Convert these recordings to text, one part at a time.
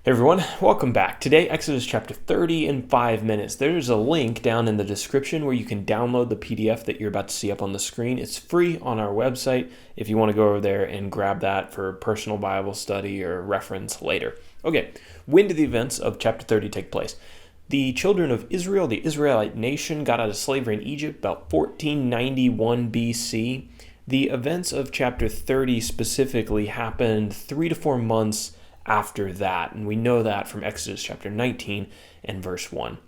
Hey everyone, welcome back. Today, Exodus chapter 30 in 5 minutes. There's a link down in the description where you can download the PDF that you're about to see up on the screen. It's free on our website if you want to go over there and grab that for personal Bible study or reference later. Okay, when did the events of chapter 30 take place? The children of Israel, the Israelite nation, got out of slavery in Egypt about 1491 BC. The events of chapter 30 specifically happened 3 to 4 months after that, and we know that from Exodus chapter 19 and verse 1.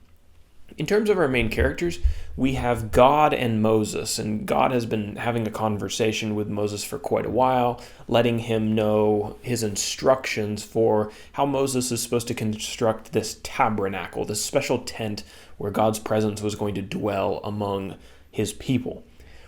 In terms of our main characters, we have God and Moses, and God has been having a conversation with Moses for quite a while, letting him know his instructions for how Moses is supposed to construct this tabernacle, this special tent where God's presence was going to dwell among his people.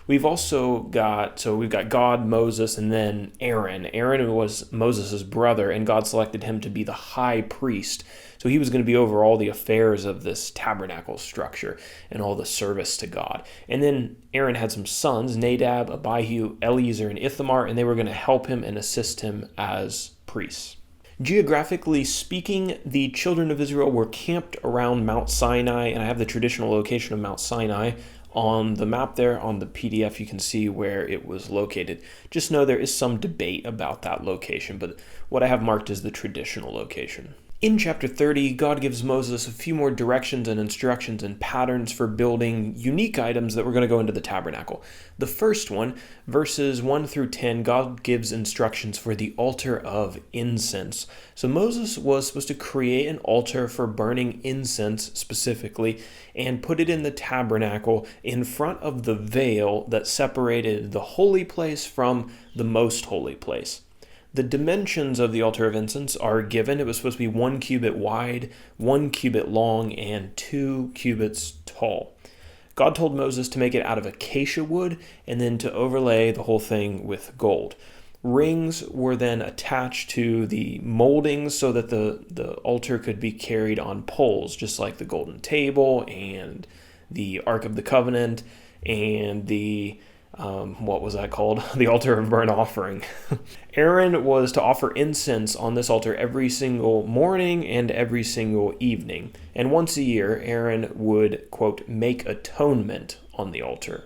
We've got God, Moses, and then Aaron. Aaron was Moses' brother, and God selected him to be the high priest. So he was going to be over all the affairs of this tabernacle structure and all the service to God. And then Aaron had some sons, Nadab, Abihu, Eleazar, and Ithamar, and they were going to help him and assist him as priests. Geographically speaking, the children of Israel were camped around Mount Sinai, and I have the traditional location of Mount Sinai on the map there. On the PDF, you can see where it was located. Just know there is some debate about that location, but what I have marked is the traditional location. In chapter 30, God gives Moses a few more directions and instructions and patterns for building unique items that were going to go into the tabernacle. The first one, verses 1 through 10, God gives instructions for the altar of incense. So Moses was supposed to create an altar for burning incense specifically and put it in the tabernacle in front of the veil that separated the holy place from the most holy place. The dimensions of the altar of incense are given. It was supposed to be 1 cubit wide, 1 cubit long, and 2 cubits tall. God told Moses to make it out of acacia wood and then to overlay the whole thing with gold. Rings were then attached to the moldings so that the altar could be carried on poles, just like the golden table and the Ark of the Covenant and the the altar of burnt offering. Aaron was to offer incense on this altar every single morning and every single evening. And once a year, Aaron would, quote, make atonement on the altar.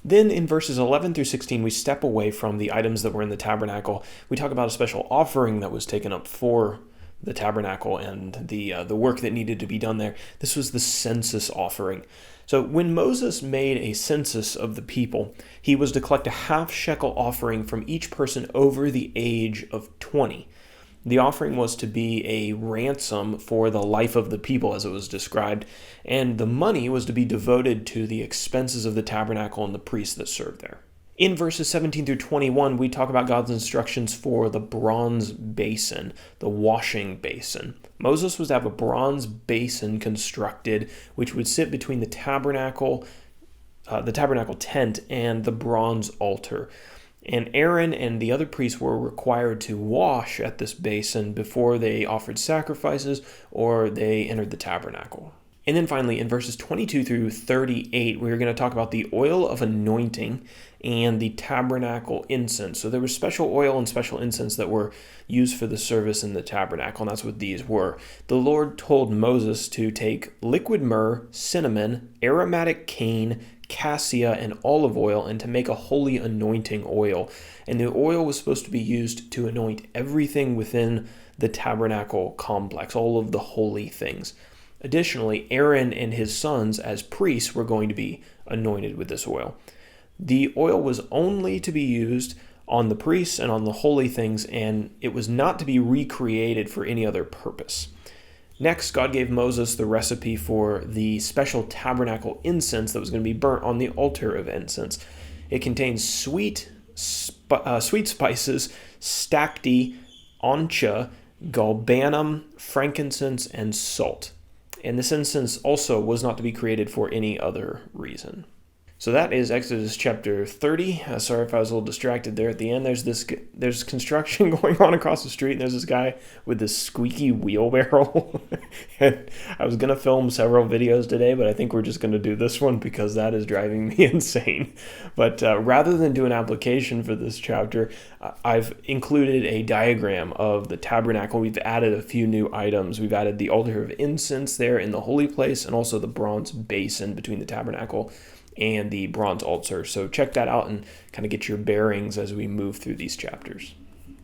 Then in verses 11 through 16, we step away from the items that were in the tabernacle. We talk about a special offering that was taken up for the tabernacle and the work that needed to be done there. This was the census offering. So when Moses made a census of the people, he was to collect a half shekel offering from each person over the age of 20. The offering was to be a ransom for the life of the people, as it was described, and the money was to be devoted to the expenses of the tabernacle and the priests that served there. In verses 17 through 21, we talk about God's instructions for the bronze basin, the washing basin. Moses was to have a bronze basin constructed, which would sit between the tabernacle tent and the bronze altar. And Aaron and the other priests were required to wash at this basin before they offered sacrifices or they entered the tabernacle. And then finally, in verses 22 through 38, we're going to talk about the oil of anointing and the tabernacle incense. So there was special oil and special incense that were used for the service in the tabernacle, and that's what these were. The Lord told Moses to take liquid myrrh, cinnamon, aromatic cane, cassia, and olive oil, and to make a holy anointing oil. And the oil was supposed to be used to anoint everything within the tabernacle complex, all of the holy things. Additionally, Aaron and his sons as priests were going to be anointed with this oil. The oil was only to be used on the priests and on the holy things, and it was not to be recreated for any other purpose. Next, God gave Moses the recipe for the special tabernacle incense that was going to be burnt on the altar of incense. It contains sweet spices, stacte, oncha, galbanum, frankincense, and salt. And this incense also was not to be created for any other reason. So that is Exodus chapter 30. Sorry if I was a little distracted there at the end. There's construction going on across the street, and there's this guy with this squeaky wheelbarrow. And I was going to film several videos today, but I think we're just going to do this one because that is driving me insane. But rather than do an application for this chapter, I've included a diagram of the tabernacle. We've added a few new items. We've added the altar of incense there in the holy place, and also the bronze basin between the tabernacle and the bronze altar. So check that out and kind of get your bearings as we move through these chapters.